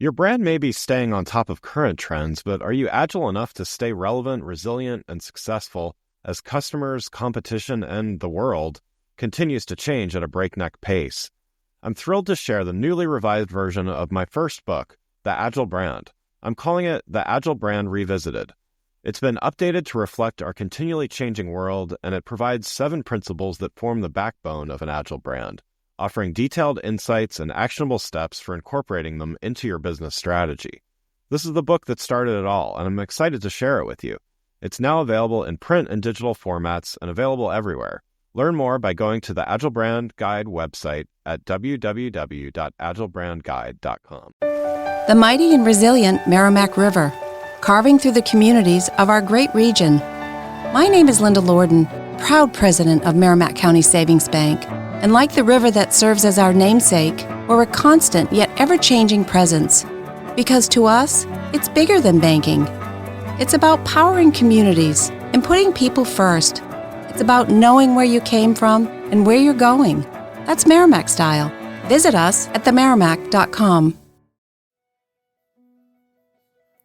Your brand may be staying on top of current trends, but are you agile enough to stay relevant, resilient, and successful as customers, competition, and the world continues to change at a breakneck pace? I'm thrilled to share the newly revised version of my first book, The Agile Brand. I'm calling it The Agile Brand Revisited. It's been updated to reflect our continually changing world, and it provides 7 principles that form the backbone of an agile brand, offering detailed insights and actionable steps for incorporating them into your business strategy. This is the book that started it all, and I'm excited to share it with you. It's now available in print and digital formats and available everywhere. Learn more by going to the Agile Brand Guide website at www.agilebrandguide.com. The mighty and resilient Merrimack River, carving through the communities of our great region. My name is Linda Lorden, proud president of Merrimack County Savings Bank. And like the river that serves as our namesake, we're a constant yet ever-changing presence. Because to us, it's bigger than banking. It's about powering communities and putting people first. It's about knowing where you came from and where you're going. That's Merrimack style. Visit us at themerrimack.com.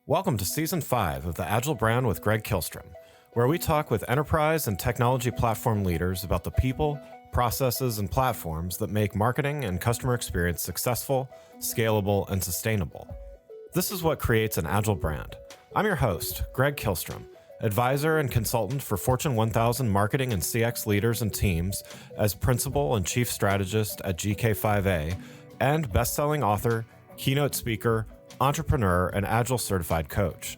Welcome to Season 5 of The Agile Brand with Greg Kihlstrom, where we talk with enterprise and technology platform leaders about the people, processes, and platforms that make marketing and customer experience successful, scalable, and sustainable. This is what creates an agile brand. I'm your host, Greg Kihlstrom, advisor and consultant for Fortune 1000 marketing and CX leaders and teams as principal and chief strategist at GK5A, and best-selling author, keynote speaker, entrepreneur, and agile certified coach.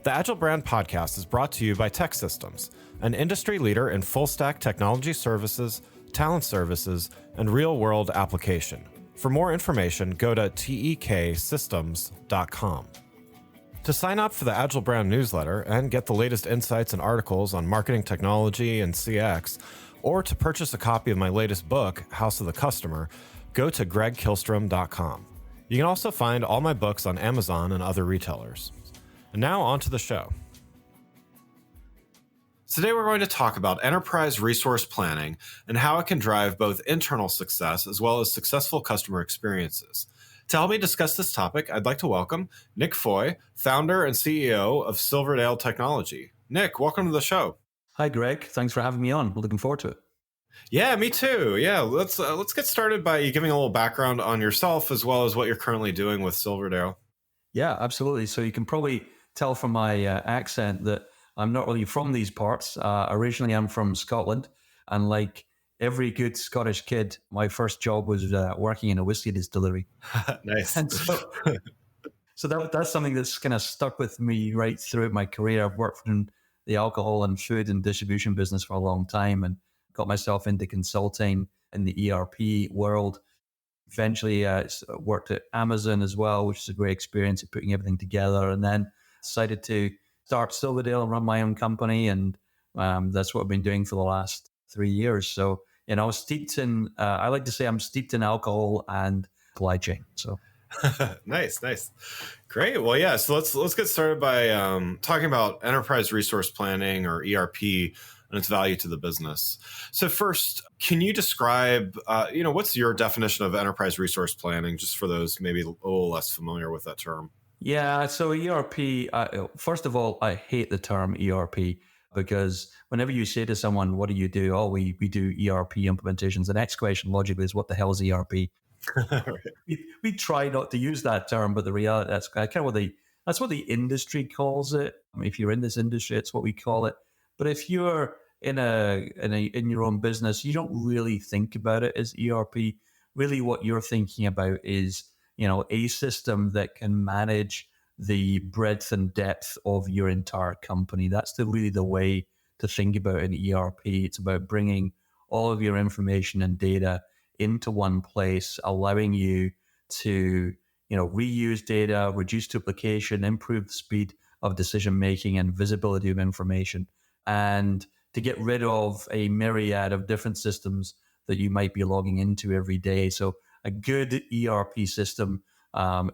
The Agile Brand podcast is brought to you by TEKsystems, an industry leader in full-stack technology services, talent services, and real-world application. For more information, go to teksystems.com. To sign up for the Agile Brand newsletter and get the latest insights and articles on marketing technology and CX, or to purchase a copy of my latest book, House of the Customer, go to gregkihlstrom.com. You can also find all my books on Amazon and other retailers. And now on to the show. Today we're going to talk about enterprise resource planning and how it can drive both internal success as well as successful customer experiences. To help me discuss this topic, I'd like to welcome Nick Foy, founder and CEO of Silverdale Technology. Nick, welcome to the show. Hi, Greg. Thanks for having me on. Looking forward to it. Yeah, me too. Yeah, let's get started by you giving a little background on yourself as well as what you're currently doing with Silverdale. Yeah, absolutely. So you can probably tell from my accent that I'm not really from these parts. Originally, I'm from Scotland, and like every good Scottish kid, my first job was working in a whiskey distillery. Nice. And so that's something that's kind of stuck with me right throughout my career. I've worked in the alcohol and food and distribution business for a long time and got myself into consulting in the ERP world. Eventually worked at Amazon as well, which is a great experience of putting everything together, and then decided to start Silverdale and run my own company. And that's what I've been doing for the last 3 years. So, steeped in, I like to say I'm steeped in alcohol and supply chain. So Nice. Great. Well, yeah, so let's get started by talking about enterprise resource planning, or ERP, and its value to the business. So first, can you describe, what's your definition of enterprise resource planning, just for those maybe a little less familiar with that term? Yeah, so ERP, first of all, I hate the term ERP because whenever you say to someone, what do you do? Oh, we do ERP implementations. The next question logically is, what the hell is ERP? We try not to use that term, but the reality, that's kind of that's what the industry calls it. If you're in this industry, it's what we call it. But if you're in your own business, you don't really think about it as ERP. Really, what you're thinking about is, a system that can manage the breadth and depth of your entire company. That's really the way to think about an ERP. It's about bringing all of your information and data into one place, allowing you to, reuse data, reduce duplication, improve the speed of decision making and visibility of information, and to get rid of a myriad of different systems that you might be logging into every day. So a good ERP system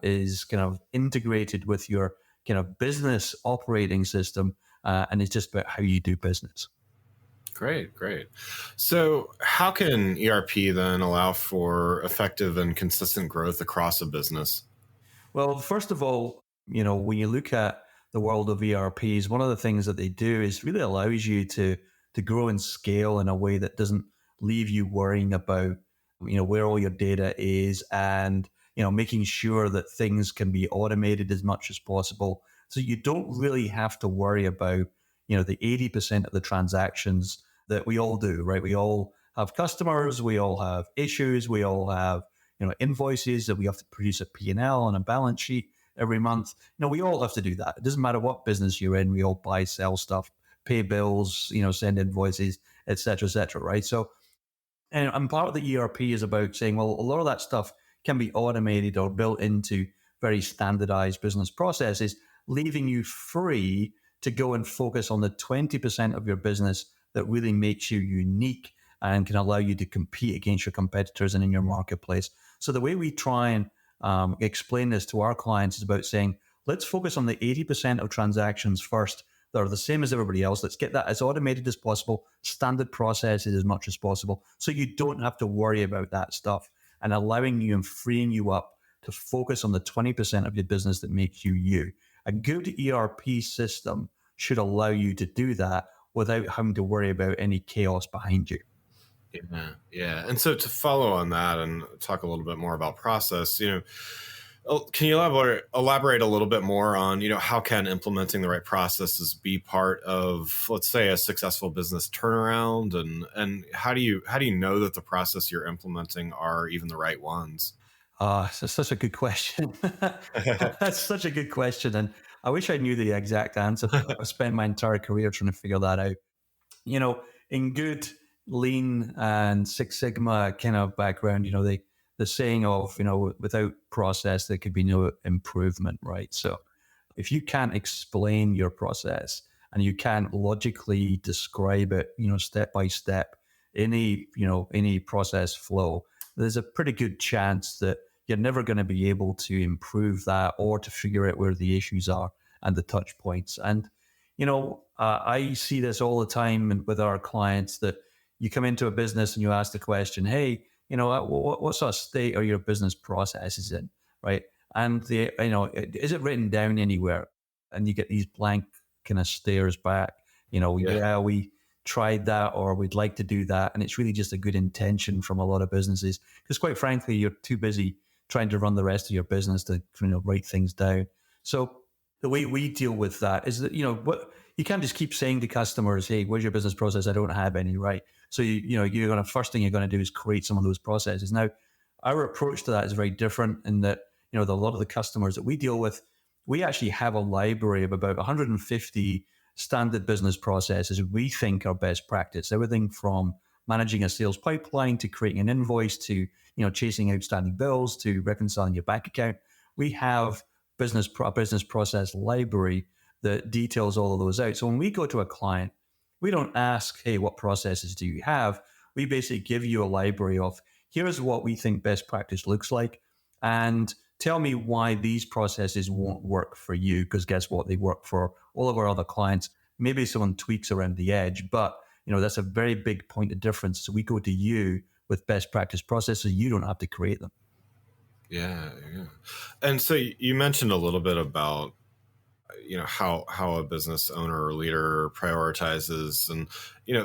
is kind of integrated with your kind of business operating system, and it's just about how you do business. Great. So how can ERP then allow for effective and consistent growth across a business? Well, first of all, when you look at the world of ERPs, one of the things that they do is really allows you to grow and scale in a way that doesn't leave you worrying about, where all your data is, and making sure that things can be automated as much as possible. So you don't really have to worry about, the 80% of the transactions that we all do, right? We all have customers, we all have issues, we all have invoices that we have to produce a P&L and a balance sheet every month. We all have to do that. It doesn't matter what business you're in. We all buy, sell stuff, pay bills, send invoices, et cetera, right? So, and part of the ERP is about saying, well, a lot of that stuff can be automated or built into very standardized business processes, leaving you free to go and focus on the 20% of your business that really makes you unique and can allow you to compete against your competitors and in your marketplace. So the way we try and explain this to our clients is about saying, let's focus on the 80% of transactions first that are the same as everybody else. Let's get that as automated as possible, standard processes as much as possible, so you don't have to worry about that stuff, and allowing you and freeing you up to focus on the 20% of your business that makes you you. A good ERP system should allow you to do that without having to worry about any chaos behind you. Yeah, yeah. And so to follow on that and talk a little bit more about process, can you elaborate a little bit more on, how can implementing the right processes be part of, let's say, a successful business turnaround, and how do you know that the process you're implementing are even the right ones? It's such a good question. That's such a good question, and I wish I knew the exact answer. I've spent my entire career trying to figure that out. In good lean and Six Sigma kind of background, the saying of, without process, there could be no improvement, right? So if you can't explain your process and you can't logically describe it, step by step, any process flow, there's a pretty good chance that you're never going to be able to improve that or to figure out where the issues are and the touch points. And I see this all the time with our clients, that you come into a business and you ask the question, hey, what sort of state are your business processes in, right? And is it written down anywhere? And you get these blank kind of stares back, yeah, we tried that, or we'd like to do that. And it's really just a good intention from a lot of businesses, because quite frankly, you're too busy trying to run the rest of your business to write things down. So the way we deal with that is that, what you can't just keep saying to customers, hey, where's your business process? I don't have any, right? So first thing you're going to do is create some of those processes. Now, our approach to that is very different in that, a lot of the customers that we deal with, we actually have a library of about 150 standard business processes we think are best practice. Everything from managing a sales pipeline to creating an invoice to, chasing outstanding bills to reconciling your bank account. We have a business process library that details all of those out. So when we go to a client, we don't ask, hey, what processes do you have? We basically give you a library of, here's what we think best practice looks like, and tell me why these processes won't work for you, because guess what? They work for all of our other clients. Maybe someone tweaks around the edge, but that's a very big point of difference. So we go to you with best practice processes. You don't have to create them. Yeah, yeah. And so you mentioned a little bit about how a business owner or leader prioritizes, and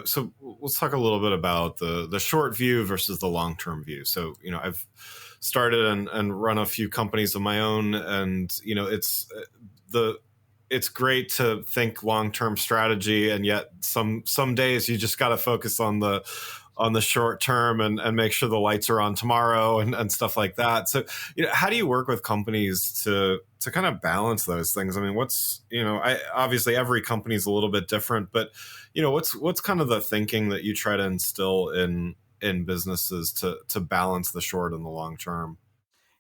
so let's talk a little bit about the short view versus the long-term view. So I've started and run a few companies of my own, and it's great to think long-term strategy, and yet some days you just got to focus on the short term and make sure the lights are on tomorrow and stuff like that. So, how do you work with companies to kind of balance those things? I mean, obviously every company is a little bit different, but, what's kind of the thinking that you try to instill in businesses to balance the short and the long term?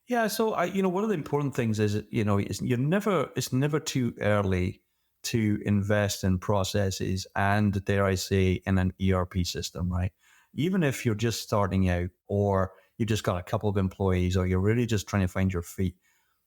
Yeah. So one of the important things is, it's never too early to invest in processes and, dare I say, in an ERP system, right? Even if you're just starting out, or you've just got a couple of employees, or you're really just trying to find your feet,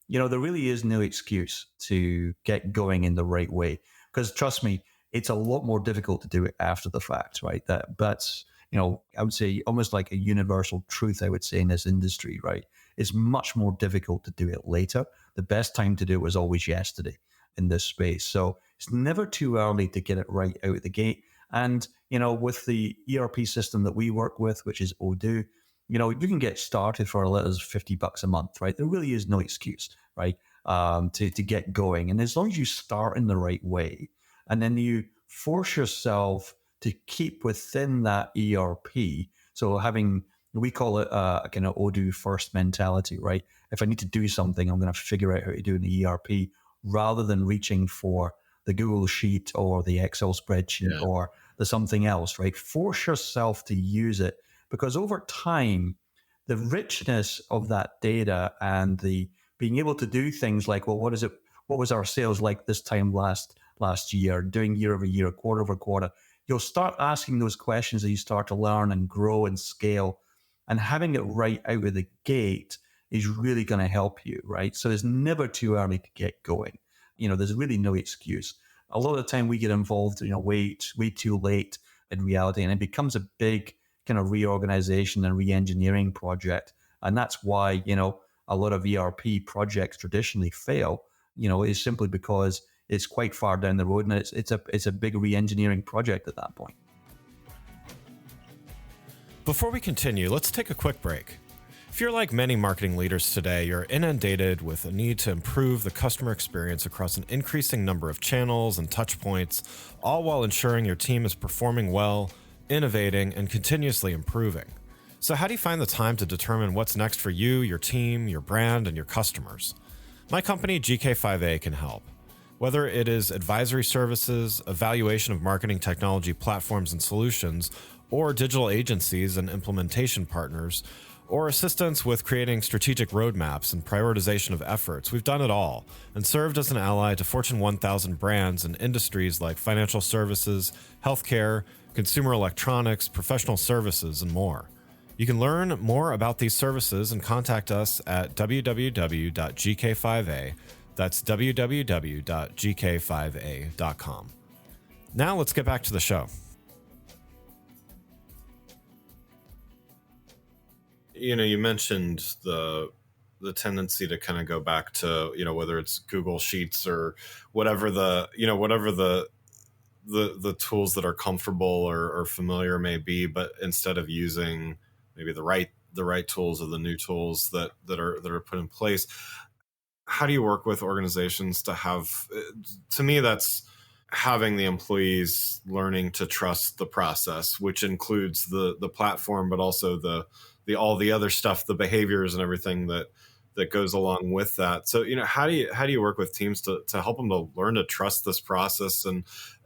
there really is no excuse to get going in the right way. Because trust me, it's a lot more difficult to do it after the fact, right? That's, I would say almost like a universal truth, I would say, in this industry, right? It's much more difficult to do it later. the best time to do it was always yesterday in this space. So it's never too early to get it right out of the gate. And, with the ERP system that we work with, which is Odoo, you can get started for as little as $50 a month, right? There really is no excuse, right? To get going. And as long as you start in the right way, and then you force yourself to keep within that ERP. So we call it a kind of Odoo first mentality, right? If I need to do something, I'm going to figure out how to do it in the ERP rather than reaching for the Google Sheet or the Excel spreadsheet or the something else, right? Force yourself to use it, because over time, the richness of that data and the being able to do things like, well, what was our sales like this time last year, doing year over year, quarter over quarter, you'll start asking those questions as you start to learn and grow and scale, and having it right out of the gate is really going to help you, right? So it's never too early to get going. There's really no excuse. A lot of the time we get involved, way too late in reality, and it becomes a big kind of reorganization and re-engineering project. And that's why, a lot of ERP projects traditionally fail, is simply because it's quite far down the road, and it's a big re-engineering project at that point. Before we continue, let's take a quick break. If you're like many marketing leaders today, you're inundated with a need to improve the customer experience across an increasing number of channels and touch points, all while ensuring your team is performing well, innovating, and continuously improving. So how do you find the time to determine what's next for you, your team, your brand, and your customers? My company, GK5A, can help. Whether it is advisory services, evaluation of marketing technology platforms and solutions, or digital agencies and implementation partners, or assistance with creating strategic roadmaps and prioritization of efforts, we've done it all and served as an ally to Fortune 1000 brands in industries like financial services, healthcare, consumer electronics, professional services, and more. You can learn more about these services and contact us at www.gk5a. That's www.gk5a.com. Now let's get back to the show. You mentioned the tendency to kind of go back to, whether it's Google Sheets or whatever the tools that are comfortable or familiar may be, but instead of using maybe the right tools or the new tools that are put in place. How do you work with organizations to have, to me, that's having the employees learning to trust the process, which includes the platform, but also the all the other stuff, the behaviors and everything that goes along with that. So, how do you work with teams to help them to learn to trust this process,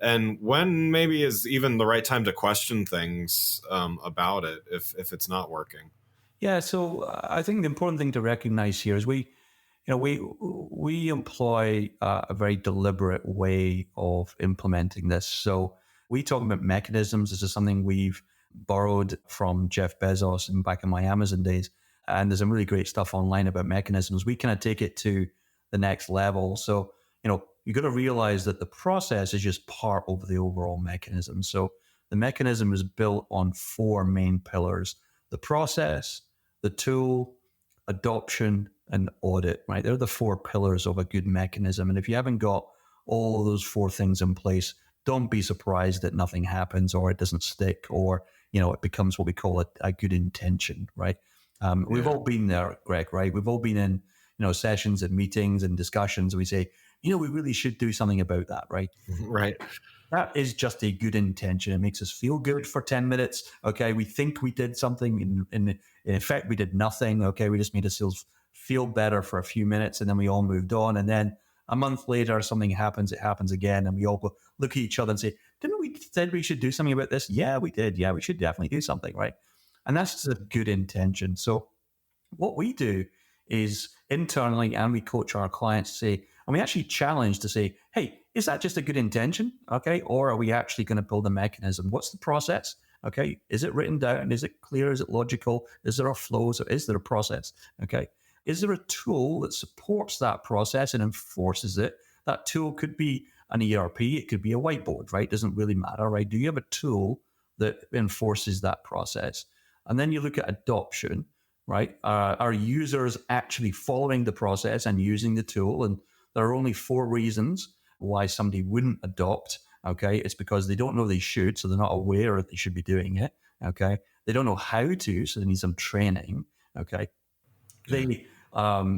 and when maybe is even the right time to question things about it if it's not working? Yeah. So I think the important thing to recognize here is we employ a very deliberate way of implementing this. So we talk about mechanisms. This is something we've borrowed from Jeff Bezos and back in my Amazon days. And there's some really great stuff online about mechanisms. We kind of take it to the next level. So, you got to realize that the process is just part of the overall mechanism. So the mechanism is built on 4 main pillars: the process, the tool, adoption, and audit, right? They're the 4 pillars of a good mechanism. And if you haven't got all of those 4 things in place, don't be surprised that nothing happens or it doesn't stick, or, it becomes what we call a good intention, right? We've all been there, Greg, right? We've all been in, sessions and meetings and discussions. We say, we really should do something about that, right? Right. That is just a good intention. It makes us feel good for 10 minutes. Okay. We think we did something. In effect, we did nothing. Okay. We just made ourselves feel better for a few minutes, and then we all moved on. And then a month later, something happens. It happens again. And we all go look at each other and say, didn't we said we should do something about this? Yeah, we did. Yeah, we should definitely do something, right? And that's just a good intention. So what we do is internally, and we coach our clients to say, and we actually challenge to say, hey, is that just a good intention? Okay. Or are we actually going to build a mechanism? What's the process? Okay. Is it written down? Is it clear? Is it logical? Is there a flow? So is there a process? Okay. Is there a tool that supports that process and enforces it? That tool could be an ERP. It could be a whiteboard, right? Doesn't really matter, right? Do you have a tool that enforces that process? And then you look at adoption, right? Are users actually following the process and using the tool? And there are only 4 reasons why somebody wouldn't adopt. Okay, it's because they don't know they should, so they're not aware that they should be doing it. Okay, they don't know how to, so they need some training. Okay, Yeah.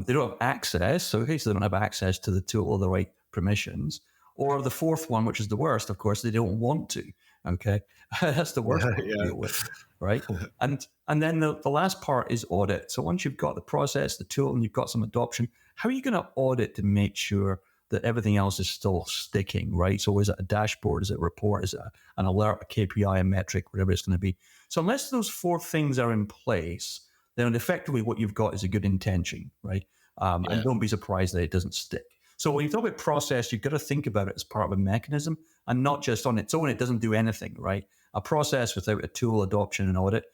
they don't have access, so in case they don't have access to the tool or the right permissions. Or the fourth one, which is the worst, of course, they don't want to. Okay, that's the worst part to Yeah. deal with, right? And then the last part is audit. So once you've got the process, the tool, and you've got some adoption, how are you going to audit to make sure that everything else is still sticking, right? So is it a dashboard? Is it a report? Is it an alert, a KPI, a metric, whatever it's going to be? So unless those 4 things are in place, then effectively what you've got is a good intention, right? And don't be surprised that it doesn't stick. So when you talk about process, you've got to think about it as part of a mechanism and not just on its own. It doesn't do anything, right? A process without a tool, adoption, and audit,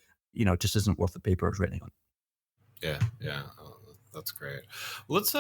just isn't worth the paper it's written on. Yeah. Oh, that's great. Let's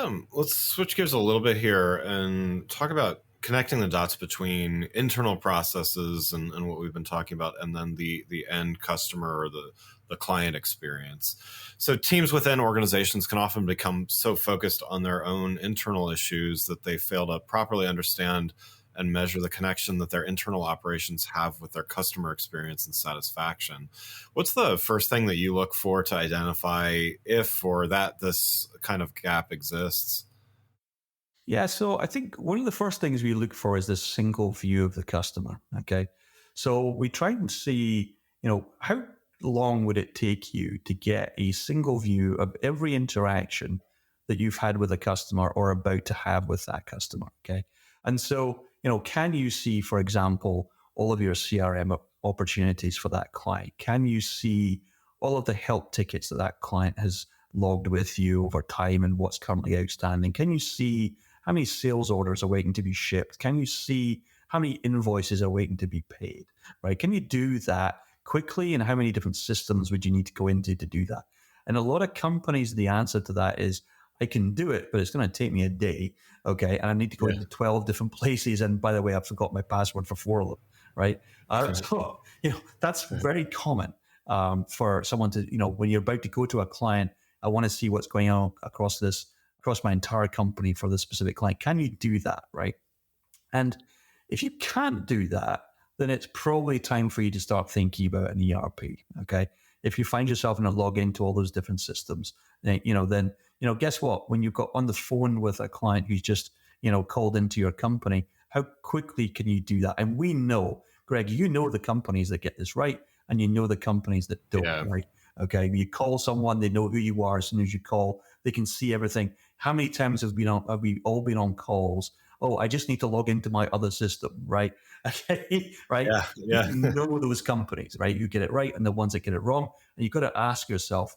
switch gears a little bit here and talk about connecting the dots between internal processes and what we've been talking about, and then the end customer or the client experience. So teams within organizations can often become so focused on their own internal issues that they fail to properly understand and measure the connection that their internal operations have with their customer experience and satisfaction. What's the first thing that you look for to identify if or that this kind of gap exists? Yeah, so I think one of the first things we look for is this single view of the customer. Okay. So we try and see, how long would it take you to get a single view of every interaction that you've had with a customer or about to have with that customer? Okay. And so, can you see, for example, all of your CRM opportunities for that client? Can you see all of the help tickets that that client has logged with you over time and what's currently outstanding? Can you see how many sales orders are waiting to be shipped? Can you see how many invoices are waiting to be paid, right? Can you do that quickly? And how many different systems would you need to go into to do that? And a lot of companies, the answer to that is, I can do it, but it's going to take me a day, okay? And I need to go into 12 different places. And by the way, I've forgot my password for 4 of them, right? So, that's very common for someone to, when you're about to go to a client, I want to see what's going on across my entire company for this specific client. Can you do that, right? And if you can't do that, then it's probably time for you to start thinking about an ERP, okay? If you find yourself in a login to all those different systems, then guess what? When you've got on the phone with a client who's just, called into your company, how quickly can you do that? And we know, Greg, the companies that get this right, and the companies that don't, right? Okay, you call someone, they know who you are as soon as you call. They can see everything. How many times have we all been on calls? Oh, I just need to log into my other system, right? Okay, right? Yeah. You know those companies, right? You get it right and the ones that get it wrong. And you've got to ask yourself,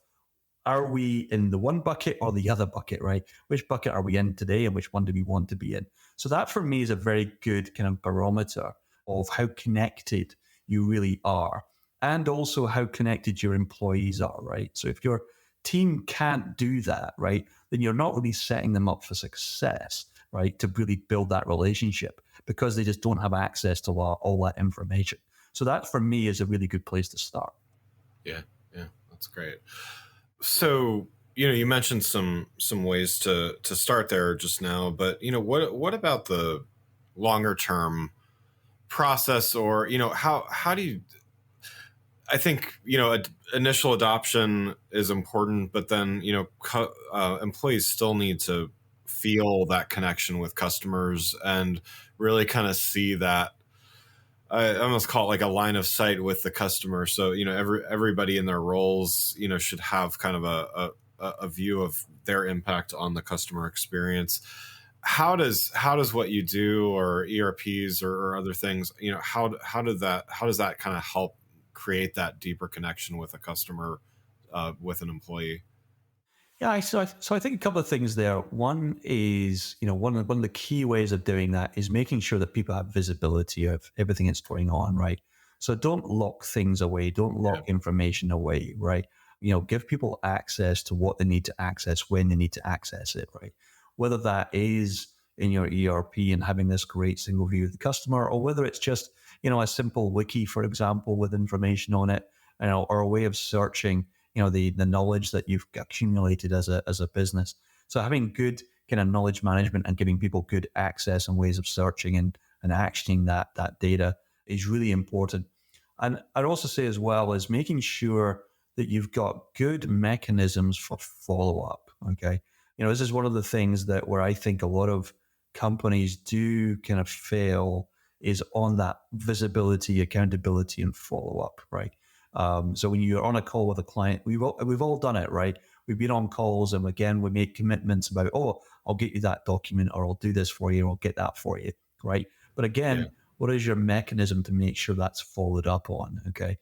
are we in the one bucket or the other bucket, right? Which bucket are we in today and which one do we want to be in? So that for me is a very good kind of barometer of how connected you really are, and also how connected your employees are, right? So if your team can't do that, right, then you're not really setting them up for success, right, to really build that relationship, because they just don't have access to all that information. So that for me is a really good place to start. Yeah, that's great. So, you mentioned some ways to start there just now, but what about the longer term process, or how do you? I think initial adoption is important, but then employees still need to feel that connection with customers and really kind of see that. I almost call it like a line of sight with the customer. So everybody in their roles should have kind of a view of their impact on the customer experience. How does what you do, or ERPs or other things, how does that kind of help create that deeper connection with a customer, with an employee? Yeah, so I think a couple of things there. One is, one of the key ways of doing that is making sure that people have visibility of everything that's going on, right? So don't lock things away, don't lock information away, right? Give people access to what they need to access when they need to access it, right? Whether that is in your ERP and having this great single view of the customer, or whether it's just, a simple wiki, for example, with information on it, or a way of searching the knowledge that you've accumulated as a business. So having good kind of knowledge management and giving people good access and ways of searching and actioning that data is really important. And I'd also say as well is making sure that you've got good mechanisms for follow-up. Okay. This is one of the things that where I think a lot of companies do kind of fail is on that visibility, accountability, and follow-up, right? So when you're on a call with a client, we've all done it, right? We've been on calls, and again, we make commitments about, oh, I'll get you that document, or I'll do this for you, or I'll get that for you, right? But again, what is your mechanism to make sure that's followed up on? Okay,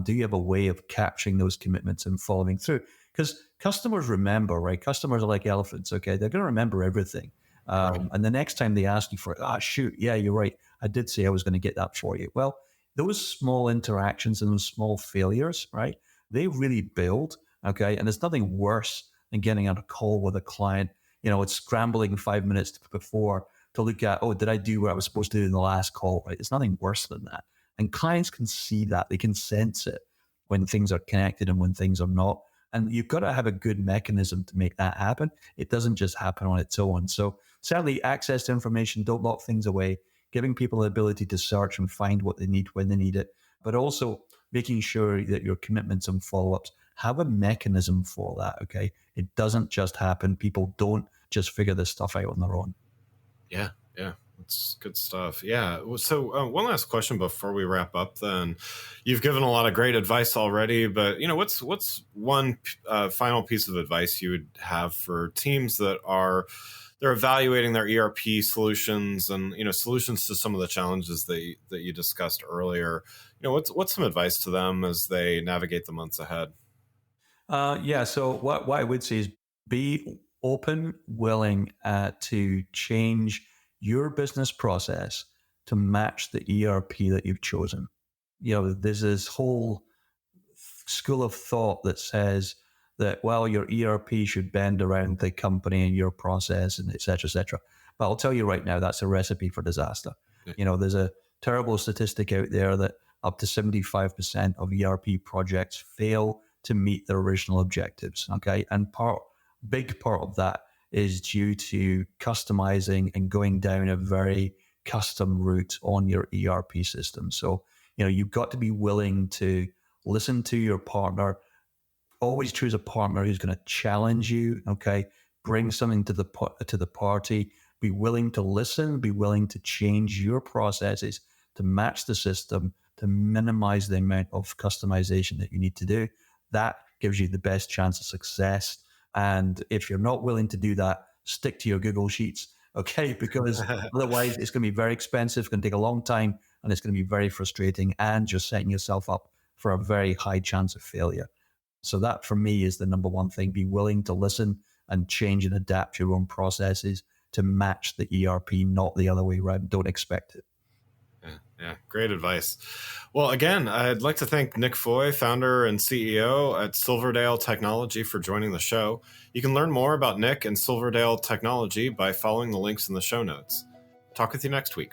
do you have a way of capturing those commitments and following through? Because customers remember, right? Customers are like elephants. Okay, they're going to remember everything. And the next time they ask you for it, shoot, yeah, you're right. I did say I was going to get that for you. Well, those small interactions and those small failures, right? They really build. Okay, and there's nothing worse than getting on a call with a client. It's scrambling 5 minutes before to look at, oh, did I do what I was supposed to do in the last call? Right? It's nothing worse than that. And clients can see that. They can sense it when things are connected and when things are not. And you've got to have a good mechanism to make that happen. It doesn't just happen on its own. So certainly access to information, don't lock things away, giving people the ability to search and find what they need when they need it, but also making sure that your commitments and follow-ups have a mechanism for that, okay? It doesn't just happen. People don't just figure this stuff out on their own. Yeah. That's good stuff. Yeah. So one last question before we wrap up then. You've given a lot of great advice already, but what's one final piece of advice you would have for teams that they're evaluating their ERP solutions and solutions to some of the challenges that you discussed earlier? What's some advice to them as they navigate the months ahead? So what I would say is be open, willing to change your business process to match the ERP that you've chosen. There's this whole school of thought that says that, well, your ERP should bend around the company and your process and et cetera, et cetera. But I'll tell you right now, that's a recipe for disaster. Yeah. There's a terrible statistic out there that up to 75% of ERP projects fail to meet their original objectives. Okay. And big part of that is due to customizing and going down a very custom route on your ERP system. So, you've got to be willing to listen to your partner. Always choose a partner who's going to challenge you. Okay. Bring something to the party. Be willing to listen, be willing to change your processes to match the system, to minimize the amount of customization that you need to do. That gives you the best chance of success. And if you're not willing to do that, stick to your Google Sheets, okay? Because otherwise it's going to be very expensive, it's going to take a long time, and it's going to be very frustrating, and you're setting yourself up for a very high chance of failure. So that for me is the number one thing. Be willing to listen and change and adapt your own processes to match the ERP, not the other way around. Don't expect it. Yeah, great advice. Well, again, I'd like to thank Nick Foy, founder and CEO at Silverdale Technology, for joining the show. You can learn more about Nick and Silverdale Technology by following the links in the show notes. Talk with you next week.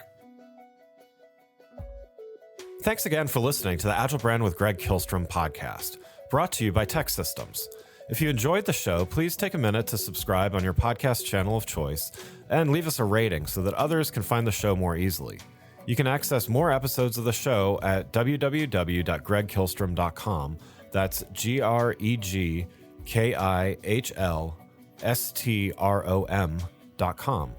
Thanks again for listening to the Agile Brand with Greg Kihlstrom podcast, brought to you by Tech Systems. If you enjoyed the show, please take a minute to subscribe on your podcast channel of choice and leave us a rating so that others can find the show more easily. You can access more episodes of the show at www.gregkihlstrom.com. That's GREGKIHLSTROM.com.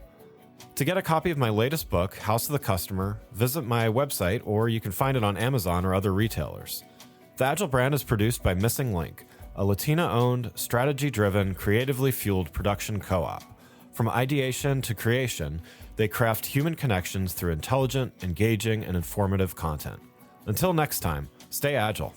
To get a copy of my latest book, House of the Customer, visit my website, or you can find it on Amazon or other retailers. The Agile Brand is produced by Missing Link, a Latina-owned, strategy-driven, creatively fueled production co-op. From ideation to creation, they craft human connections through intelligent, engaging, and informative content. Until next time, stay agile.